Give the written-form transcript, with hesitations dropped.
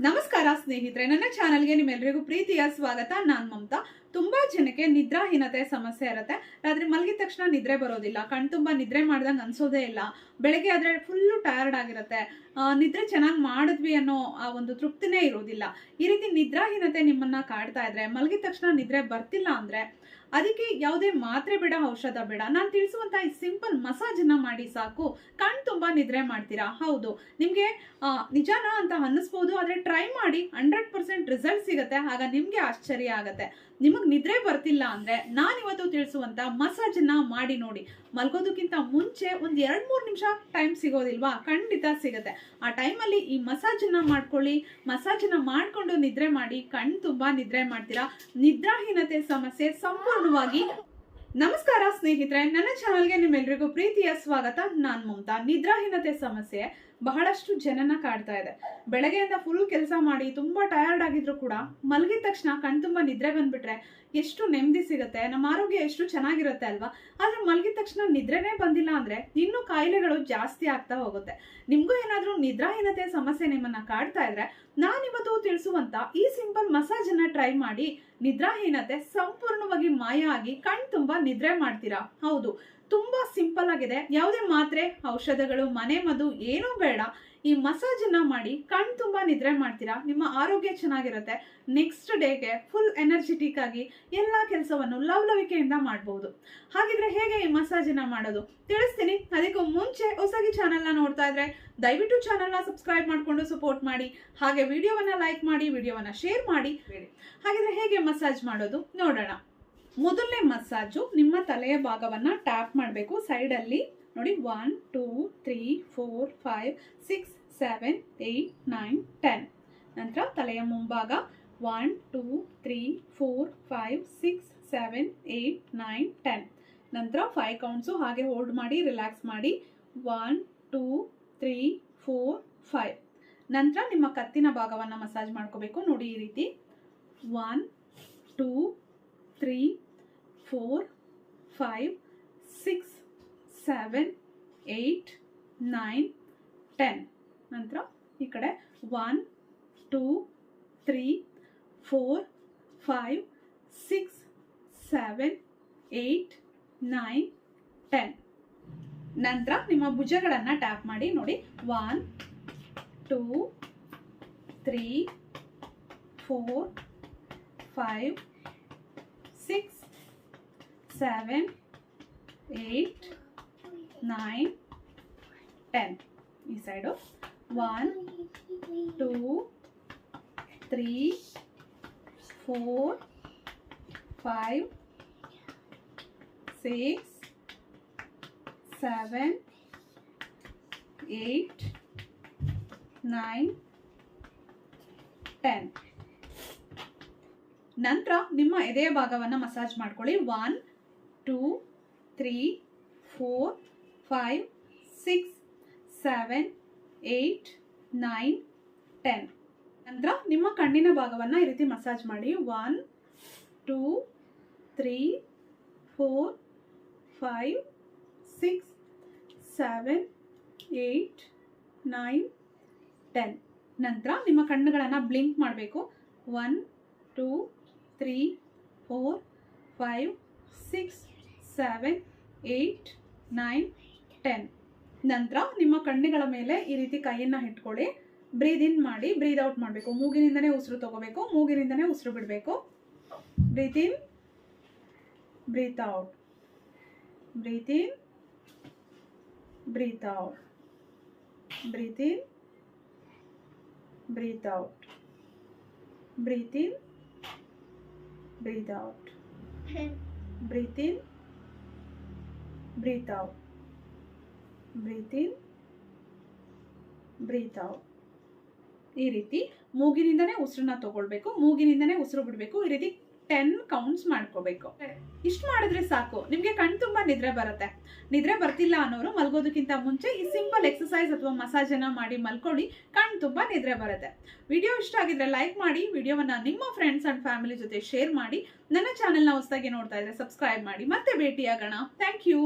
ನಮಸ್ಕಾರ ಸ್ನೇಹಿತರೆ, ನನ್ನ ಚಾನೆಲ್ಗೆ ನಿಮ್ಮೆಲ್ಲರಿಗೂ ಪ್ರೀತಿಯ ಸ್ವಾಗತ. ನಾನು ಮಮತಾ. ತುಂಬಾ ಜನಕ್ಕೆ ನಿದ್ರಾಹೀನತೆ ಸಮಸ್ಯೆ ಇರುತ್ತೆ. ರಾತ್ರಿ ಮಲಗಿದ ತಕ್ಷಣ ನಿದ್ರೆ ಬರೋದಿಲ್ಲ, ಕಣ್ ತುಂಬಾ ನಿದ್ರೆ ಮಾಡ್ದಂಗೆ ಅನ್ಸೋದೇ ಇಲ್ಲ. ಬೆಳಗ್ಗೆ ಆದ್ರೆ ಫುಲ್ಲು ಟಯರ್ಡ್ ಆಗಿರುತ್ತೆ, ನಿದ್ರೆ ಚೆನ್ನಾಗಿ ಮಾಡಿದ್ವಿ ಅನ್ನೋ ಆ ಒಂದು ತೃಪ್ತಿನೇ ಇರೋದಿಲ್ಲ. ಈ ರೀತಿ ನಿದ್ರಾಹೀನತೆ ನಿಮ್ಮನ್ನ ಕಾಡ್ತಾ ಇದ್ರೆ, ಮಲಗಿದ ತಕ್ಷಣ ನಿದ್ರೆ ಬರ್ತಿಲ್ಲ ಅಂದ್ರೆ ಅದಕ್ಕೆ ಯಾವುದೇ ಮಾತ್ರೆ ಬೇಡ, ಔಷಧ ಬೇಡ. ನಾನು ತಿಳಿಸುವಂತ ಈ ಸಿಂಪಲ್ ಮಸಾಜ್ ಅನ್ನ ಮಾಡಿ ಸಾಕು, ಕಣ್ ತುಂಬಾ ನಿದ್ರೆ ಮಾಡ್ತೀರಾ. ಹೌದು, ನಿಮ್ಗೆ ನಿಜಾನ ಅಂತ ಅನ್ನಿಸ್ಬೋದು, ಆದ್ರೆ ಟ್ರೈ ಮಾಡಿ, 100% ರಿಸಲ್ಟ್ ಸಿಗುತ್ತೆ. ಆಗ ನಿಮ್ಗೆ ಆಶ್ಚರ್ಯ ಆಗತ್ತೆ. ನಿಮಗ್ ನಿದ್ರೆ ಬರ್ತಿಲ್ಲ ಅಂದ್ರೆ ನಾನಿವತ್ತು ತಿಳಿಸುವಂತ ಮಸಾಜ್ ಅನ್ನ ಮಾಡಿ ನೋಡಿ. ಮಲ್ಗೋದಕ್ಕಿಂತ ಮುಂಚೆ ಒಂದ್ 2-3 ನಿಮಿಷ ಟೈಮ್ ಸಿಗೋದಿಲ್ವಾ? ಖಂಡಿತ ಸಿಗುತ್ತೆ. ಆ ಟೈಮಲ್ಲಿ ಈ ಮಸಾಜ್ ಅನ್ನ ಮಾಡ್ಕೊಳ್ಳಿ. ಮಸಾಜ್ ಅನ್ನ ಮಾಡ್ಕೊಂಡು ನಿದ್ರೆ ಮಾಡಿ, ಕಣ್ ತುಂಬಾ ನಿದ್ರೆ ಮಾಡ್ತೀರಾ. ನಿದ್ರಾಹೀನತೆ ಸಮಸ್ಯೆ ಸಂಪೂರ್ಣವಾಗಿ. ನಮಸ್ಕಾರ ಸ್ನೇಹಿತರೆ, ನನ್ನ ಚಾನಲ್ಗೆ ನಿಮ್ಮೆಲ್ಲರಿಗೂ ಪ್ರೀತಿಯ ಸ್ವಾಗತ. ನಾನ್ ಮಮತಾ. ನಿದ್ರಾಹೀನತೆ ಸಮಸ್ಯೆ ಬಹಳಷ್ಟು ಜನನ ಕಾಡ್ತಾ ಇದೆ. ಬೆಳಗ್ಗೆಯಿಂದ ಫುಲ್ ಕೆಲಸ ಮಾಡಿ ತುಂಬಾ ಟಯರ್ಡ್ ಆಗಿದ್ರು ಕೂಡ ಮಲಗಿದ ತಕ್ಷಣ ಕಣ್ ತುಂಬಾ ನಿದ್ರೆ ಬಂದ್ಬಿಟ್ರೆ ಎಷ್ಟು ನೆಮ್ಮದಿ ಸಿಗುತ್ತೆ, ನಮ್ಮ ಆರೋಗ್ಯ ಎಷ್ಟು ಚೆನ್ನಾಗಿರುತ್ತೆ ಅಲ್ವಾ? ಆದ್ರೆ ಮಲಗಿದ ತಕ್ಷಣ ನಿದ್ರೆನೇ ಬಂದಿಲ್ಲ ಅಂದ್ರೆ ಇನ್ನೂ ಕಾಯಿಲೆಗಳು ಜಾಸ್ತಿ ಆಗ್ತಾ ಹೋಗುತ್ತೆ. ನಿಮ್ಗೂ ಏನಾದ್ರೂ ನಿದ್ರಾಹೀನತೆ ಸಮಸ್ಯೆ ನಿಮ್ಮನ್ನ ಕಾಡ್ತಾ ಇದ್ರೆ ನಾನಿವತ್ತು ತಿಳಿಸುವಂತ ಈ ಸಿಂಪಲ್ ಮಸಾಜ್ ಅನ್ನ ಟ್ರೈ ಮಾಡಿ ನಿದ್ರಾಹೀನತೆ ಸಂಪೂರ್ಣವಾಗಿ ಮಾಯ ಆಗಿ ಕಣ್ ತುಂಬಾ ನಿದ್ರೆ ಮಾಡ್ತೀರಾ. ಹೌದು, ತುಂಬಾ ಸಿಂಪಲ್ ಆಗಿದೆ. ಯಾವುದೇ ಮಾತ್ರೆ, ಔಷಧಗಳು, ಮನೆ ಮದ್ದು ಏನೂ ಬೇಡ. ಈ ಮಸಾಜ್ ಅನ್ನ ಮಾಡಿ ಕಣ್ ತುಂಬಾ ನಿದ್ರೆ ಮಾಡ್ತೀರಾ. ನಿಮ್ಮ ಆರೋಗ್ಯ ಚೆನ್ನಾಗಿರುತ್ತೆ. ನೆಕ್ಸ್ಟ್ ಡೇಗೆ ಫುಲ್ ಎನರ್ಜೆಟಿಕ್ ಆಗಿ ಎಲ್ಲಾ ಕೆಲಸವನ್ನು ಲವಲವಿಕೆಯಿಂದ ಮಾಡಬಹುದು. ಹಾಗಿದ್ರೆ ಹೇಗೆ ಈ ಮಸಾಜ್ ಅನ್ನ ಮಾಡೋದು ತಿಳಿಸ್ತೀನಿ. ಅದಕ್ಕೂ ಮುಂಚೆ ಹೊಸಗಿ ಚಾನೆಲ್ನ ನೋಡ್ತಾ ಇದ್ರೆ ದಯವಿಟ್ಟು ಚಾನೆಲ್ನ ಸಬ್ಸ್ಕ್ರೈಬ್ ಮಾಡ್ಕೊಂಡು ಸಪೋರ್ಟ್ ಮಾಡಿ. ಹಾಗೆ ವಿಡಿಯೋವನ್ನ ಲೈಕ್ ಮಾಡಿ, ವಿಡಿಯೋವನ್ನ ಶೇರ್ ಮಾಡಿ. ಹಾಗಿದ್ರೆ ಹೇಗೆ ಮಸಾಜ್ ಮಾಡೋದು ನೋಡೋಣ. ಮೊದಲನೇ ಮಸಾಜು, ನಿಮ್ಮ ತಲೆಯ ಭಾಗವನ್ನ ಟ್ಯಾಪ್ ಮಾಡಬೇಕು ಸೈಡ್ ಅಲ್ಲಿ. ನೋಡಿ, 1 2 3 4 5 6 7 8 9 10. ನಂತರ ತಲೆಯ ಮುಂಭಾಗ 1 2 3 4 5 6 7 8 9 10. ನಂತರ 5 ಕೌಂಟ್ಸು ಹಾಗೆ ಹೋಲ್ಡ್ ಮಾಡಿ ರಿಲ್ಯಾಕ್ಸ್ ಮಾಡಿ. 1 2 3 4 5. ನಂತರ ನಿಮ್ಮ ಕತ್ತಿನ ಭಾಗವನ್ನ ಮಸಾಜ್ ಮಾಡ್ಕೋಬೇಕು. ನೋಡಿ, ಈ ರೀತಿ 1 2 3 4 5 6 7 8 9 10. ನಂತರ ಈ ಕಡೆ 1 2 3 4 5 6 7 8 9 10. ನಂತರ ನಿಮ್ಮ ಭುಜಗಳನ್ನ ಟ್ಯಾಪ್ ಮಾಡಿ. ನೋಡಿ, 1 2 3 4 5 6 7 8 9 10. ಈ ಸೈಡು 1 2 3 4 5 6 7 8 9 10. ನಂತರ ನಿಮ್ಮ ಎದೆಯ ಭಾಗವನ್ನ ಮಸಾಜ್ ಮಾಡ್ಕೊಳ್ಳಿ. 1 2 3 4 5 6 7 8 9 10. ನಂತರ ನಿಮ್ಮ ಕಣ್ಣಿನ ಭಾಗವನ್ನ ಈ ರೀತಿ ಮಸಾಜ್ ಮಾಡಿ. 1 2 3 4 5 6 7 8 9 10. ನಂತರ ನಿಮ್ಮ ಕಣ್ಣುಗಳನ್ನ ಬ್ಲಿಂಕ್ ಮಾಡಬೇಕು. 1 2 3 4 5 6 7 8 9 10. ನಂತರ ನಿಮ್ಮ ಕಣ್ಣುಗಳ ಮೇಲೆ ಈ ರೀತಿ ಕೈಯನ್ನ ಇಟ್ಕೊಳ್ಳಿ. ಬ್ರೀದ್ ಇನ್ ಮಾಡಿ, ಬ್ರೀದ್ ಔಟ್ ಮಾಡಬೇಕು. ಮೂಗಿನಿಂದನೇ ಉಸಿರು ತಗೋಬೇಕು, ಮೂಗಿನಿಂದನೇ ಉಸಿರು ಬಿಡಬೇಕು. Breathe in, breathe out, breathe in, breathe out, breathe in, breathe out, breathe in, breathe out, breathe in, breathe out, breathe in, breathe out. ಈ ರೀತಿ ಮೂಗಿನಿಂದನೇ ಉಸಿರನ್ನ ತಗೊಳ್ಬೇಕು, ಮೂಗಿನಿಂದನೇ ಉಸಿರು ಬಿಡಬೇಕು. ಈ ರೀತಿ 10 ಕೌಂಟ್ಸ್ ಮಾಡ್ಕೋಬೇಕು. ಇಷ್ಟು ಮಾಡಿದ್ರೆ ಸಾಕು, ನಿಮ್ಗೆ ಕಣ್ ತುಂಬಾ ನಿದ್ರೆ ಬರುತ್ತೆ. ನಿದ್ರೆ ಬರ್ತಿಲ್ಲ ಅನ್ನೋರು ಮಲ್ಗೋದಕ್ಕಿಂತ ಮುಂಚೆ ಈ ಸಿಂಪಲ್ ಎಕ್ಸಸೈಸ್ ಅಥವಾ ಮಸಾಜ್ ಅನ್ನ ಮಾಡಿ ಮಲ್ಕೊಳ್ಳಿ, ಕಣ್ ತುಂಬಾ ನಿದ್ರೆ ಬರುತ್ತೆ. ವಿಡಿಯೋ ಇಷ್ಟ ಆಗಿದ್ರೆ ಲೈಕ್ ಮಾಡಿ, ವಿಡಿಯೋವನ್ನ ನಿಮ್ಮ ಫ್ರೆಂಡ್ಸ್ ಅಂಡ್ ಫ್ಯಾಮಿಲಿ ಜೊತೆ ಶೇರ್ ಮಾಡಿ. ನನ್ನ ಚಾನೆಲ್ನ ಹೊಸದಾಗಿ ನೋಡ್ತಾ ಇದ್ರೆ ಸಬ್ಸ್ಕ್ರೈಬ್ ಮಾಡಿ. ಮತ್ತೆ ಭೇಟಿಯಾಗೋಣ. Thank you.